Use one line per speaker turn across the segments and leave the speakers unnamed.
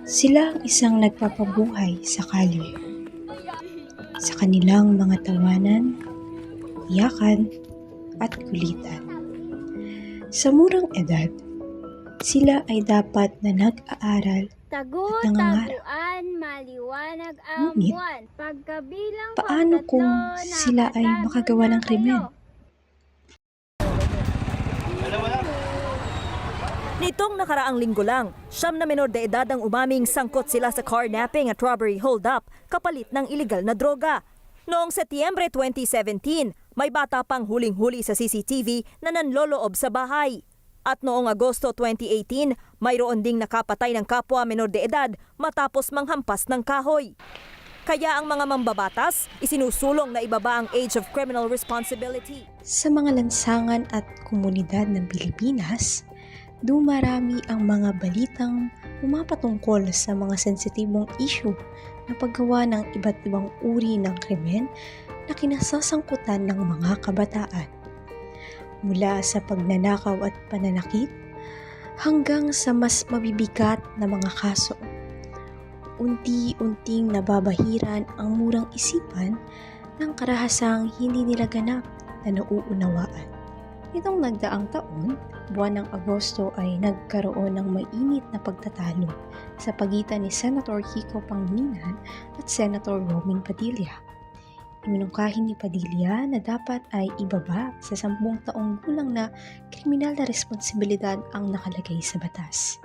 Sila ang isang nagpapabuhay sa kalye. Sa kanilang mga tawanan, iyakan, at kulitan. Sa murang edad, sila ay dapat na nag-aaral nangangarap.
Tagu-taguan, maliwanag ang
Ngunit,
buwan. Pagkabilang
paano kung sila ay makagawa ng krimen?
Nitong nakaraang linggo lang, 9 na menor de edad ang umaming sangkot sila sa carnapping at robbery hold-up kapalit ng iligal na droga. Noong Setyembre 2017, may bata pang huling-huli sa CCTV na nanloloob sa bahay. At noong Agosto 2018, mayroon ding nakapatay ng kapwa menor de edad matapos manghampas ng kahoy. Kaya ang mga mambabatas, isinusulong na ibaba ang age of criminal responsibility.
Sa mga lansangan at komunidad ng Pilipinas, dumarami ang mga balitang umapatungkol sa mga sensitibong issue na paggawa ng iba't ibang uri ng krimen na kinasasangkutan ng mga kabataan. Mula sa pagnanakaw at pananakit hanggang sa mas mabibigat na mga kaso. Unti-unting nababahiran ang murang isipan ng karahasang hindi nila ganap na nauunawaan. Itong nagdaang taon, buwan ng Agosto ay nagkaroon ng mainit na pagtatalo sa pagitan ni Senator Kiko Pangilinan at Senator Robin Padilla. Iminungkahi ni Padilla na dapat ay ibaba sa 10 taong gulang na kriminal na responsibilidad ang nakalagay sa batas.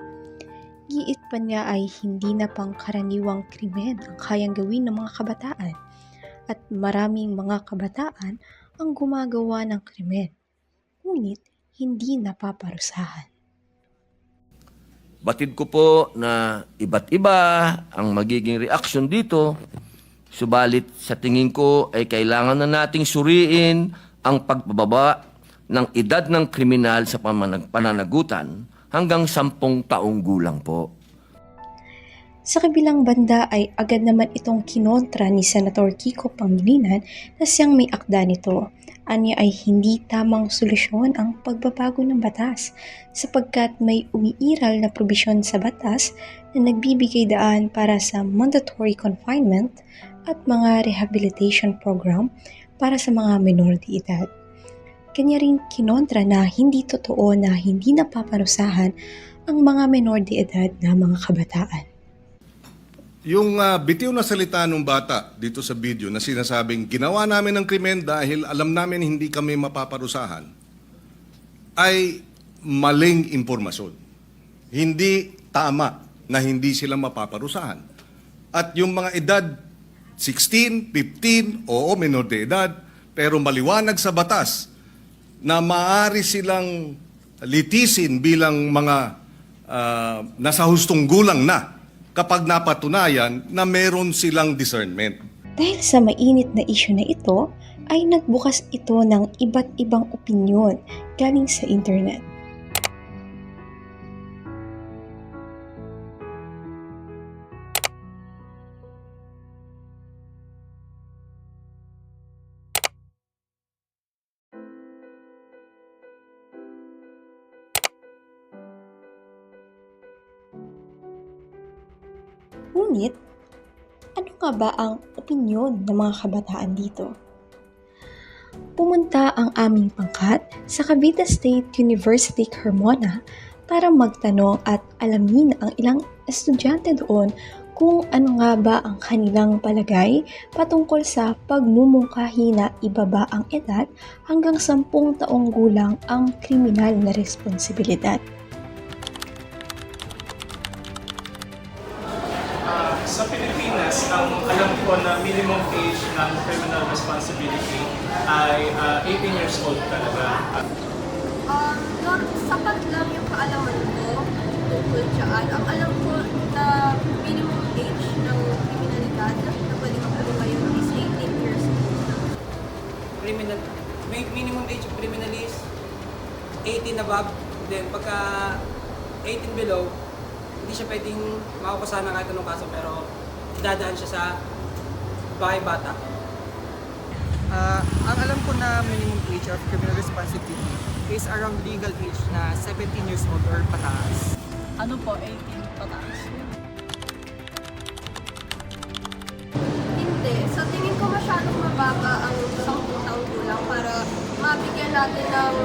Giit pa niya ay hindi na pangkaraniwang krimen ang kayang gawin ng mga kabataan at maraming mga kabataan ang gumagawa ng krimen. Ngunit hindi napaparusahan.
Batid ko po na iba't iba ang magiging reaksyon dito, subalit sa tingin ko ay kailangan na nating suriin ang pagbababa ng edad ng kriminal sa pananagutan hanggang 10 taong gulang po.
Sa kabilang banda ay agad naman itong kinontra ni Senator Kiko Pangilinan na siyang may akda nito. Anya ay hindi tamang solusyon ang pagbabago ng batas sapagkat may umiiral na probisyon sa batas na nagbibigay daan para sa mandatory confinement at mga rehabilitation program para sa mga menor de edad. Kanya rin kinontra na hindi totoo na hindi napaparusahan ang mga menor de edad na mga kabataan.
Yung bitiw na salita ng bata dito sa video na sinasabing ginawa namin ng krimen dahil alam namin hindi kami mapaparusahan ay maling impormasyon. Hindi tama na hindi sila mapaparusahan. At yung mga edad 16, 15, oo, menor de edad, pero maliwanag sa batas na maaari silang litisin bilang mga nasa hustong gulang na kapag napatunayan na meron silang discernment.
Dahil sa mainit na isyu na ito, ay nagbukas ito ng iba't ibang opinyon galing sa internet. Ngunit, ano nga ba ang opinyon ng mga kabataan dito? Pumunta ang aming pangkat sa Cavite State University Carmona para magtanong at alamin ang ilang estudyante doon kung ano nga ba ang kanilang palagay patungkol sa pagmumungkahi na ibaba ang edad hanggang 10 taong gulang ang kriminal na responsibilidad.
Sa Pilipinas, ang alam ko na minimum age ng criminal responsibility ay 18 years old talaga.
Sapat lang yung kaalaman ko tungkol dyan. Ang alam ko na minimum age ng kriminalidad na pwede makulong ngayon is 18 years old.
Minimum age of criminal is 18 above. Then pagka 18 below, hindi siya pwedeng makukusahan ng kahit anong kaso pero idadaan siya sa bahay bata.
Ang alam ko na minimum age of criminal responsibility is around legal age na 17 years old or pataas.
ano po, 18 pataas.
Hindi. Sa tingin ko masyadong mababa ang 10 taong gulang para mabigyan natin ng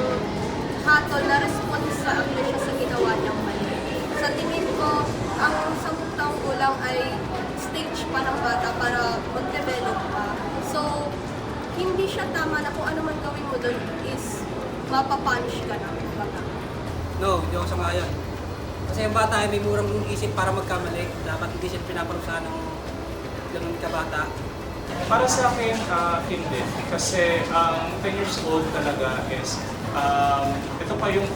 hatol na responsable siya sa ginawa niyang mali. Sa tingin ko, ang 10 taong gulang ay stage pa ng bata para mag-develop pa. So, hindi siya tama na kung ano man gawin mo doon is mapapunish ka na. Bata.
No, hindi ako sangayon. Kasi yung bata ay may murang isip para magkamali. Dapat hindi siya pinaparusahan ng ganun kabata.
Para sa akin, hindi. Kasi 10 years old talaga is, ito pa yung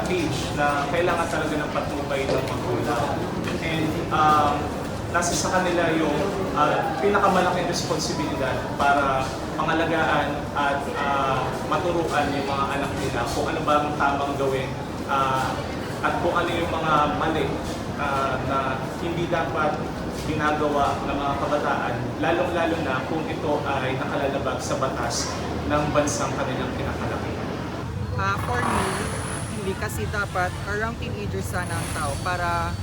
age na kailangan talaga ng patnubay ng magulang. And nasa sa kanila yung pinakamalaking responsibilidad para pangalagaan at maturuan yung mga anak nila kung ano ba ang tamang gawin at kung ano yung mga mali na hindi dapat ginagawa ng mga kabataan, lalong-lalo na kung ito ay nakalalabag sa batas ng bansang kanilang kinakalaki.
For me, hindi kasi dapat around teenagers sana ang tao para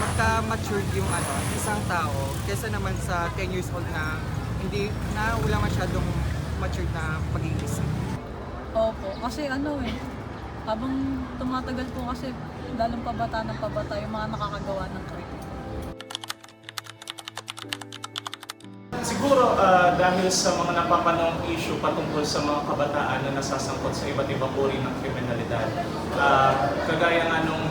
magka-matured yung isang tao kesa naman sa 10 years old na wala masyadong matured na pag-iisip.
Opo, kasi habang tumatagal po kasi lalong pabata ng pabata yung mga nakakagawa ng krimen.
Siguro dahil sa mga napapanong issue patungkol sa mga kabataan na nasasangkot sa iba't ibang uri ng kriminalidad. Kagaya nga nung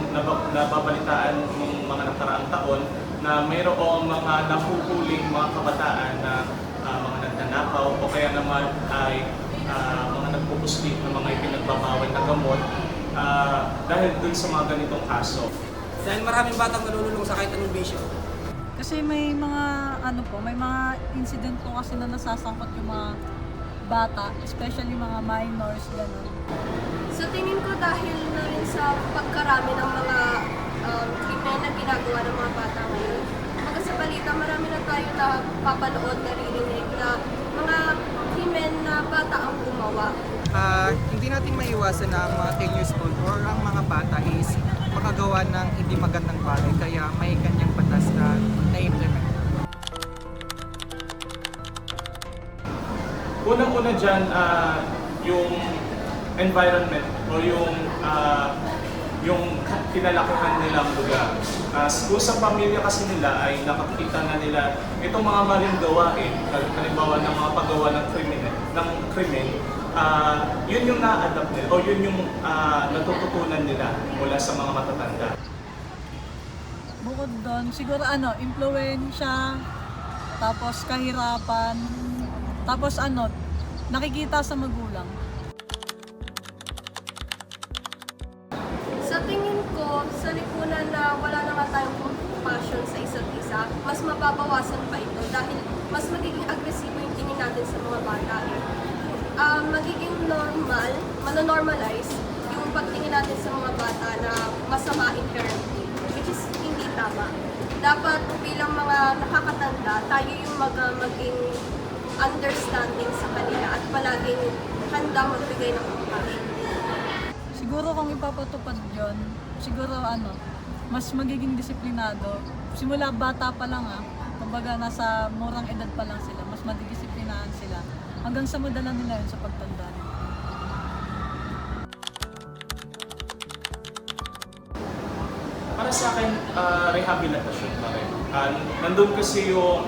nababalitaan ng mga nakaraang taon na mayroong mga nahuhuling mga kabataan na mga nagnanakaw o kaya naman ay mga nagpupuslit ng mga ipinagbabawal na gamot dahil dun sa mga ganitong kaso.
Dahil maraming batang nalululong sa kahit anong bisyo.
Kasi may mga may mga incident po kasi na nasasangkot yung mga bata, especially mga minors, gano'n.
Sa tingin ko dahil na rin sa pagkarami ng mga krimen na ginagawa ng mga bata ngayon, mga sa balita marami na tayo na papanood, naririnig na mga krimen na bata ang gumawa.
Hindi natin maiwasan na ang mga 10 years old or ang mga bata is makagawa ng hindi magandang bagay kaya may kanyang batas na na-implement.
Unang-una dyan, yung environment o yung kinalakihan nilang lugar. Kung sa pamilya kasi nila ay nakakita na nila itong mga maling gawain, halimbawa ng mga paggawa ng krimen, yun yung na-adapt nila o yun yung natututunan nila mula sa mga matatanda.
Bukod doon, siguro impluwensya, tapos kahirapan, tapos nakikita sa magulang.
Sa tingin ko, sa lipunan na wala na nga tayong compassion sa isa't isa, mas mababawasan pa ito dahil mas magiging agresibo yung tingin natin sa mga bata. Magiging normal, manonormalize yung pagtingin natin sa mga bata na masama inherently, which is hindi tama. Dapat bilang mga nakakatanda, tayo yung maging understanding sa kanila at palaging handa magbigay ng compassion.
Siguro kung ipapatupad yun, siguro mas magiging disiplinado. Simula bata pa lang kumbaga nasa murang edad pa lang sila, mas madidisiplinahan sila. Hanggang sa madala nila yun sa pagtanda.
Para sa akin, rehabilitasyon pa rin. Nandun kasi yung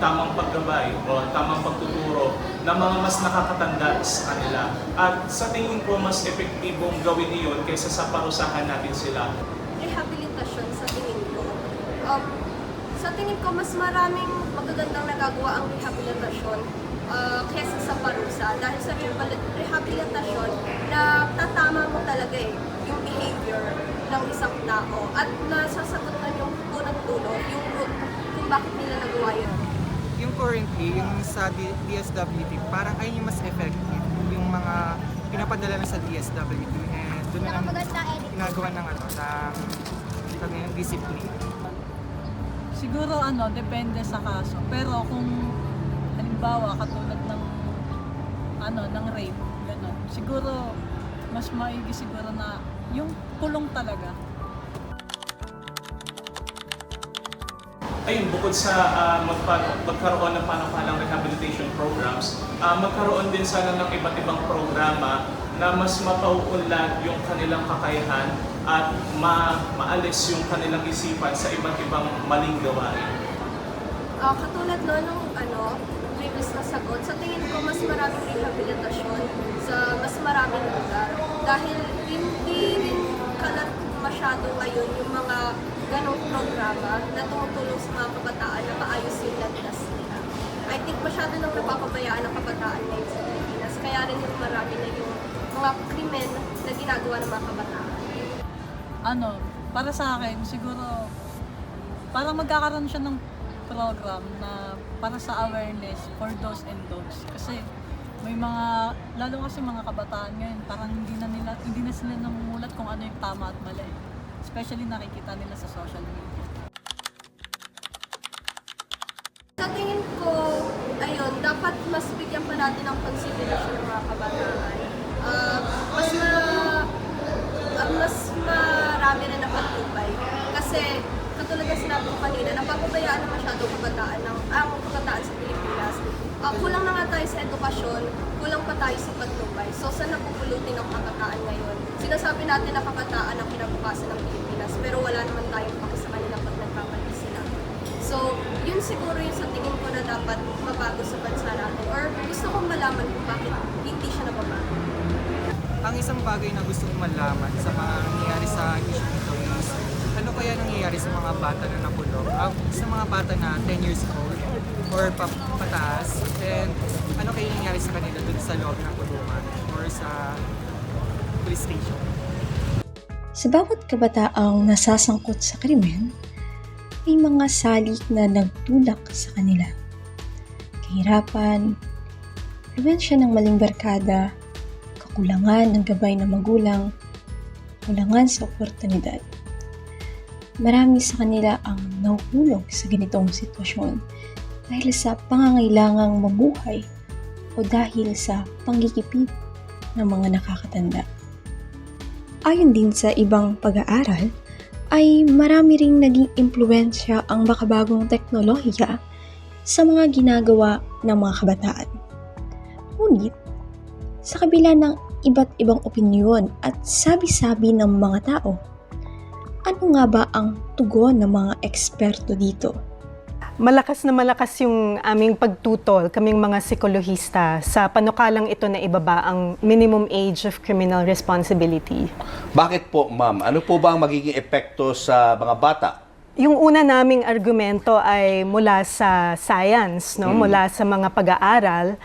tamang paggabay o tamang pagtuturo ng mga mas nakakatanda sa kanila. At sa tingin ko, mas epektibong gawin iyon kaysa sa parusahan natin sila.
Rehabilitasyon sa tingin ko. Sa tingin ko, mas maraming magagandang nagagawa ang rehabilitasyon kesa sa parusa. Dahil sa rehabilitasyon, na tatama mo talaga yung behavior ng isang tao at nasasagot na yung unang dulo, yung root kung bakit nila nagawa yun.
Yung currently, yung sa DSWD, parang ayun yung mas effective. Yung mga pinapadala na sa DSWD and doon na lang ginagawa ng ng discipline.
Siguro depende sa kaso. Pero kung halimbawa katulad ng ng rape, gano'n. Siguro mas maigi siguro na yung kulong talaga.
ayun, bukod sa magkaroon ng panampalang rehabilitation programs, magkaroon din sana ng iba't ibang programa na mas mapauunlad yung kanilang kakayahan at maalis yung kanilang isipan sa iba't ibang maling gawain.
Katulad nung previous na sagot, sa tingin ko mas maraming rehabilitasyon sa mas maraming lugar. Dahil hindi rin kalat masyado ngayon yung mga ganong programa na tumutulong sa mga kabataan na maayos yung landas nila. I think masyado nang napapabayaan ang kabataan ngayon sa Pilipinas. Kaya rin yung marami na yung mga krimen na ginagawa ng mga kabataan.
Para sa akin, siguro, para magkakaroon siya ng program na para sa awareness for those and those. Kasi may mga, lalo kasi mga kabataan ngayon, parang hindi na sila namumulat kung ano yung tama at mali. Especially nakikita nila sa social media.
Sa tingin ko, dapat mas bigyan pa natin ng konsiderasyon ng mga kabataan. Mas marami rin na pagtubay. Kasi, katulad na sinabi ko kanina, napapabayaan na masyado ang kabataan sa Pilipinas. Kulang na nga tayo sa edukasyon, kulang pa tayo sa pagtubay. So, saan napupulutin ang kabataan ngayon? Sinasabi natin na kabataan ang kinabukasan ng Pilipinas, pero wala naman tayong paki sa kanila pag nagkamali sila. So, yun siguro yung sa tingin ko na dapat mabago sa bansa natin. Or gusto kong malaman kung bakit hindi siya nababago.
Ang isang bagay na gusto kong malaman sa mga nangyayari sa issue nito is ano kaya nangyayari sa mga bata na nakulong, sa mga bata na 10 years old or pataas, and ano kaya nangyayari sa kanila dun sa loob ng kulungan or sa police station.
Sa bawat kabataang nasasangkot sa krimen, may mga salik na nagtulak sa kanila. Kahirapan, impluwensya ng maling barkada, kakulangan ng gabay ng magulang, kulangan sa oportunidad. Marami sa kanila ang nahuhulog sa ganitong sitwasyon dahil sa pangangailangang mabuhay o dahil sa panggigipit ng mga nakakatanda. Ayon din sa ibang pag-aaral, ay marami ring naging impluwensya ang makabagong teknolohiya sa mga ginagawa ng mga kabataan. Ngunit, sa kabila ng iba't ibang opinyon at sabi-sabi ng mga tao, ano nga ba ang tugon ng mga eksperto dito?
Malakas na malakas yung aming pagtutol, kaming mga psikolohista, sa panukalang ito na ibaba ang minimum age of criminal responsibility.
Bakit po, ma'am? Ano po ba ang magiging epekto sa mga bata?
Yung una naming argumento ay mula sa science, mula sa mga pag-aaral,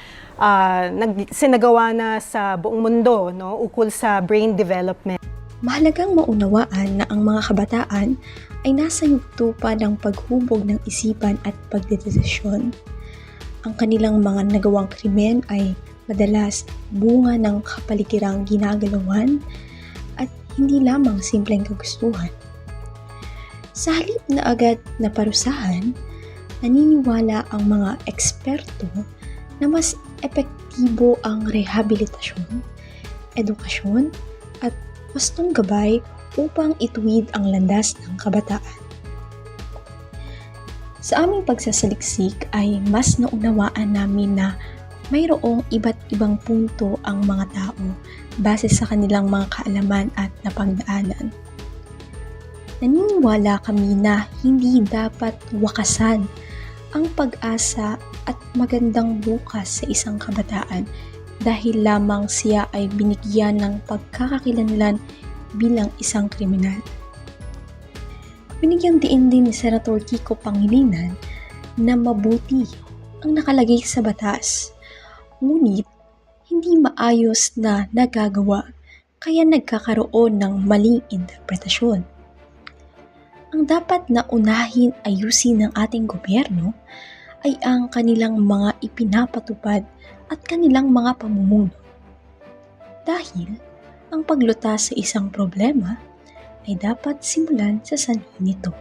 sinagawa na sa buong mundo, ukol sa brain development.
Mahalagang maunawaan na ang mga kabataan ay nasa yugto pa ng paghubog ng isipan at pagdedesisyon. Ang kanilang mga nagawang krimen ay madalas bunga ng kapalikirang ginagalawan at hindi lamang simpleng kagustuhan. Sa halip na agad na parusahan, naniniwala ang mga eksperto na mas epektibo ang rehabilitasyon, edukasyon, at wastong gabay upang ituwid ang landas ng kabataan. Sa aming pagsasaliksik ay mas naunawaan namin na mayroong iba't ibang punto ang mga tao base sa kanilang mga kaalaman at napagdaanan. Naniniwala kami na hindi dapat wakasan ang pag-asa at magandang bukas sa isang kabataan dahil lamang siya ay binigyan ng pagkakakilanlan bilang isang kriminal. Binigyang diin din ni Senator Kiko Pangilinan na mabuti ang nakalagay sa batas, ngunit hindi maayos na nagagawa kaya nagkakaroon ng maling interpretasyon. Ang dapat na unahin ayusin ng ating gobyerno ay ang kanilang mga ipinapatupad at kanilang mga pamumuno. Dahil ang paglutas sa isang problema ay dapat simulan sa sanhi nito.